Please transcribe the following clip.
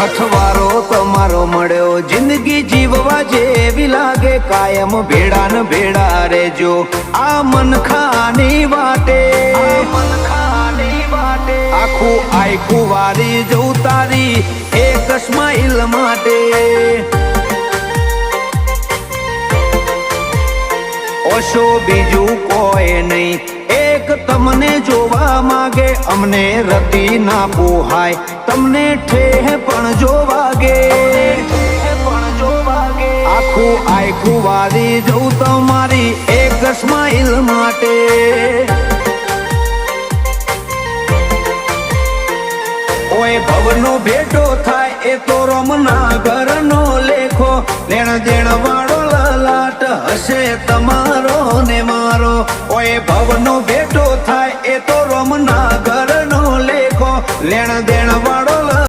છઠવારો તમારો મળ્યો જિંદગી જીવવા જેવી લાગે કાયમ ભેડા ને ભેડા રેજો આ મનખાની વાટે આખું આખું વારી જવું તારી એક સ્માઈલ માટે ઓશો બીજું કોઈ નહીં એક તમને જોવા માગે અમને રતી ના પોહાય તમને ઠેહ પણ જો વાગે આખું આખું વારી જવું તમારી એક સ્માઈલ માટે ઓય ભવનો ભેટો થાય એ તો રમના ઘરનો લેખો લેણ દેણ વાળો લલાટ હશે તમારો ને મારો ઓય ભવનો ભેટો થાય એ તો રમના ઘરનો લેખો લેણ દેણ વાળો